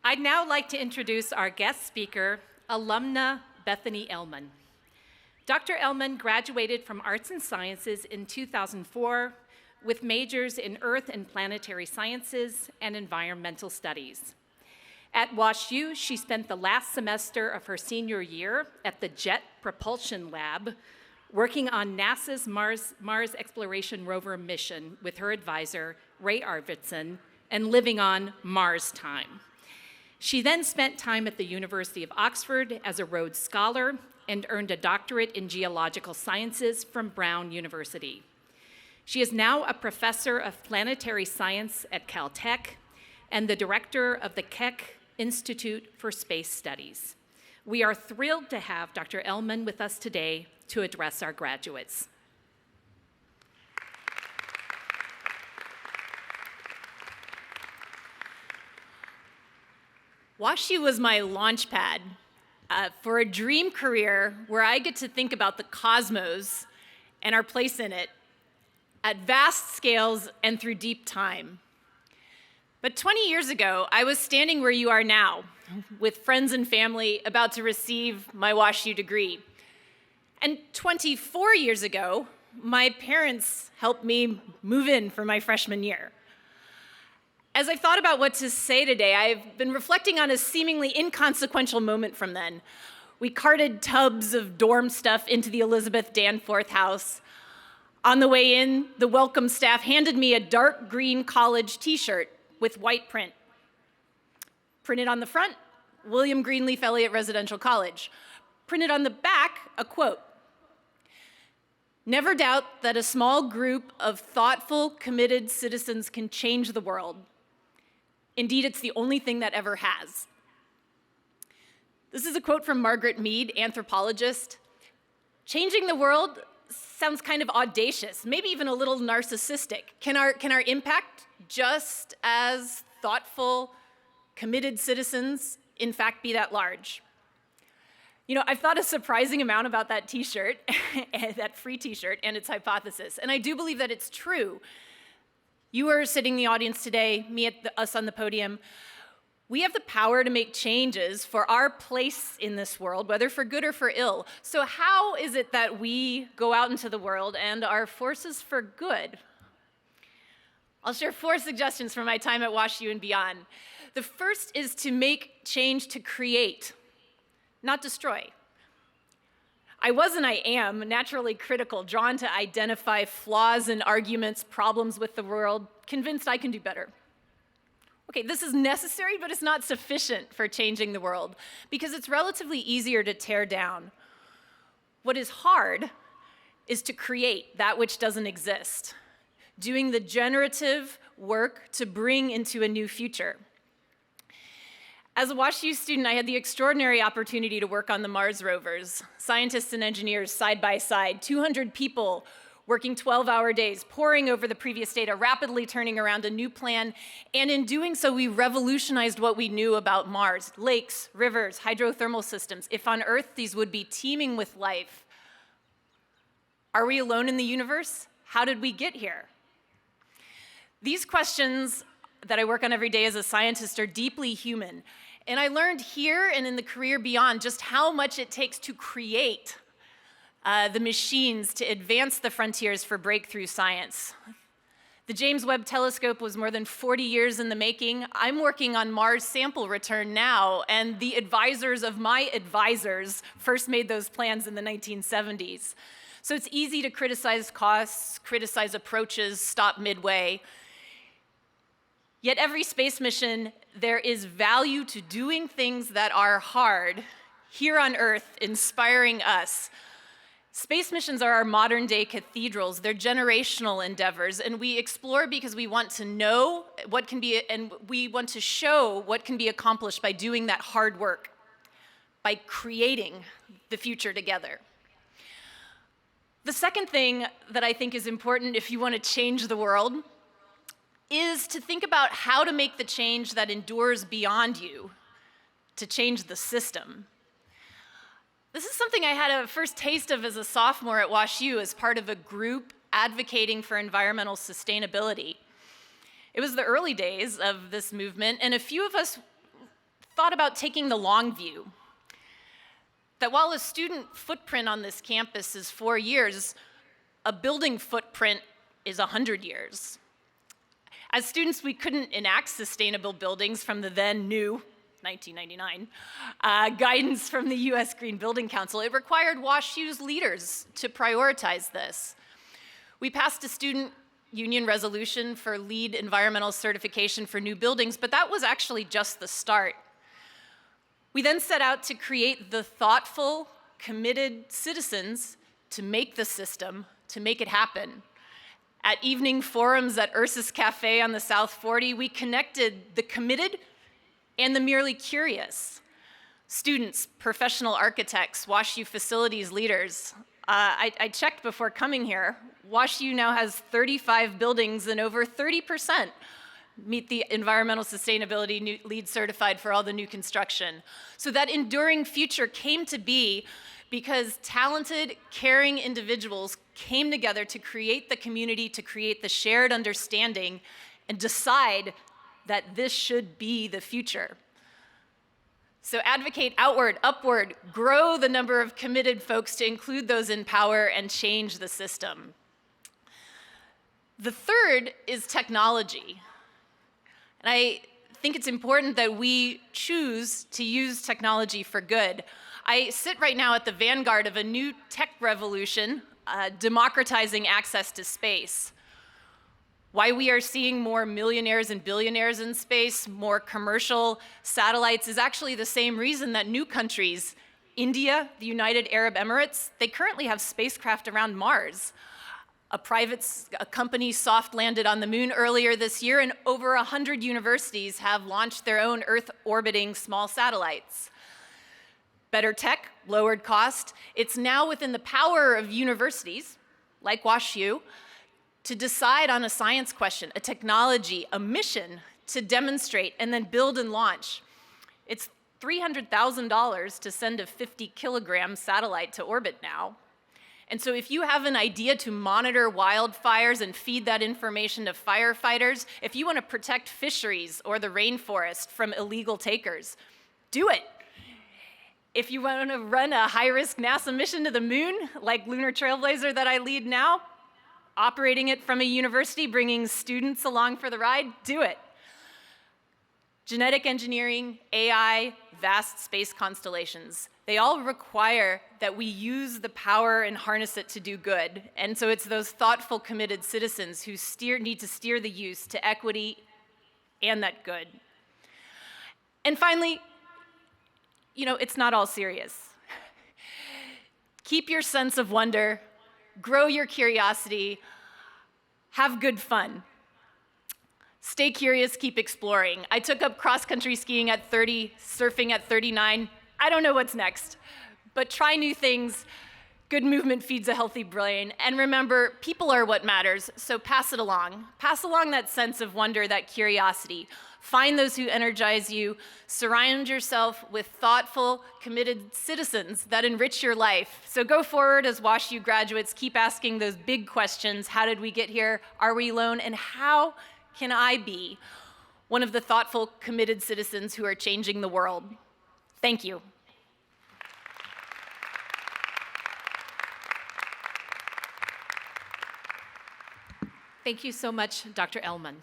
I'd now like to introduce our guest speaker, alumna Bethany Ehlmann. Dr. Ehlmann graduated from Arts and Sciences in 2004 with majors in Earth and Planetary Sciences and Environmental Studies. At WashU, she spent the last semester of her senior year at the Jet Propulsion Lab, working on NASA's Mars Exploration Rover mission with her advisor, Ray Arvidsson, and living on Mars time. She then spent time at the University of Oxford as a Rhodes Scholar and earned a doctorate in geological sciences from Brown University. She is now a professor of planetary science at Caltech and the director of the Keck Institute for Space Studies. We are thrilled to have Dr. Ehlmann with us today to address our graduates. WashU was my launch pad for a dream career where I get to think about the cosmos and our place in it at vast scales and through deep time. But 20 years ago, I was standing where you are now, with friends and family about to receive my WashU degree. And 24 years ago, my parents helped me move in for my freshman year. As I've thought about what to say today, I've been reflecting on a seemingly inconsequential moment from then. We carted tubs of dorm stuff into the Elizabeth Danforth house. On the way in, the welcome staff handed me a dark green college t-shirt with white print. Printed on the front, William Greenleaf Eliot Residential College. Printed on the back, a quote. "Never doubt that a small group of thoughtful, committed citizens can change the world. Indeed, it's the only thing that ever has." This is a quote from Margaret Mead, anthropologist. Changing the world sounds kind of audacious, maybe even a little narcissistic. Can our impact, just as thoughtful, committed citizens, in fact be that large? You know, I've thought a surprising amount about that t-shirt, that free t-shirt, and its hypothesis, and I do believe that it's true. You are sitting in the audience today, us on the podium. We have the power to make changes for our place in this world, whether for good or for ill. So how is it that we go out into the world and are forces for good? I'll share 4 suggestions from my time at WashU and beyond. The first is to make change to create, not destroy. I was and I am naturally critical, drawn to identify flaws in arguments, problems with the world, convinced I can do better. Okay, this is necessary, but it's not sufficient for changing the world because it's relatively easier to tear down. What is hard is to create that which doesn't exist, doing the generative work to bring into a new future. As a WashU student, I had the extraordinary opportunity to work on the Mars rovers, scientists and engineers side by side, 200 people working 12-hour days, poring over the previous data, rapidly turning around a new plan, and in doing so, we revolutionized what we knew about Mars, lakes, rivers, hydrothermal systems. If on Earth these would be teeming with life, are we alone in the universe? How did we get here? These questions that I work on every day as a scientist are deeply human. And I learned here and in the career beyond just how much it takes to create the machines to advance the frontiers for breakthrough science. The James Webb Telescope was more than 40 years in the making. I'm working on Mars sample return now, and the advisors of my advisors first made those plans in the 1970s. So it's easy to criticize costs, criticize approaches, stop midway. Yet every space mission, there is value to doing things that are hard here on Earth, inspiring us. Space missions are our modern day cathedrals. They're generational endeavors, and we explore because we want to know what can be, and we want to show what can be accomplished by doing that hard work, by creating the future together. The second thing that I think is important if you want to change the world is to think about how to make the change that endures beyond you, to change the system. This is something I had a first taste of as a sophomore at WashU as part of a group advocating for environmental sustainability. It was the early days of this movement, and a few of us thought about taking the long view. That while a student footprint on this campus is 4 years, a building footprint is 100 years. As students, we couldn't enact sustainable buildings from the then new 1999 guidance from the US Green Building Council. It required WashU's leaders to prioritize this. We passed a student union resolution for LEED environmental certification for new buildings, but that was actually just the start. We then set out to create the thoughtful, committed citizens to make the system, to make it happen. At evening forums at Ursus Cafe on the South 40, we connected the committed and the merely curious. Students, professional architects, WashU facilities leaders. I checked before coming here. WashU now has 35 buildings and over 30% meet the environmental sustainability LEED certified for all the new construction. So that enduring future came to be because talented, caring individuals came together to create the community, to create the shared understanding, and decide that this should be the future. So advocate outward, upward, grow the number of committed folks to include those in power and change the system. The third is technology. And I think it's important that we choose to use technology for good. I sit right now at the vanguard of a new tech revolution, democratizing access to space. Why we are seeing more millionaires and billionaires in space, more commercial satellites, is actually the same reason that new countries, India, the United Arab Emirates, they currently have spacecraft around Mars. A company soft landed on the moon earlier this year, and over 100 universities have launched their own Earth-orbiting small satellites. Better tech, lowered cost. It's now within the power of universities, like WashU, to decide on a science question, a technology, a mission to demonstrate and then build and launch. It's $300,000 to send a 50-kilogram satellite to orbit now. And so if you have an idea to monitor wildfires and feed that information to firefighters, if you want to protect fisheries or the rainforest from illegal takers, do it. If you want to run a high-risk NASA mission to the moon, like Lunar Trailblazer that I lead now, operating it from a university, bringing students along for the ride, do it. Genetic engineering, AI, vast space constellations, they all require that we use the power and harness it to do good. And so it's those thoughtful, committed citizens who need to steer the use to equity and that good. And finally, it's not all serious. Keep your sense of wonder, grow your curiosity, have good fun. Stay curious, keep exploring. I took up cross-country skiing at 30, surfing at 39. I don't know what's next, but try new things. Good movement feeds a healthy brain. And remember, people are what matters, so pass it along. Pass along that sense of wonder, that curiosity. Find those who energize you. Surround yourself with thoughtful, committed citizens that enrich your life. So go forward as WashU graduates. Keep asking those big questions. How did we get here? Are we alone? And how can I be one of the thoughtful, committed citizens who are changing the world? Thank you. Thank you so much, Dr. Ehlmann.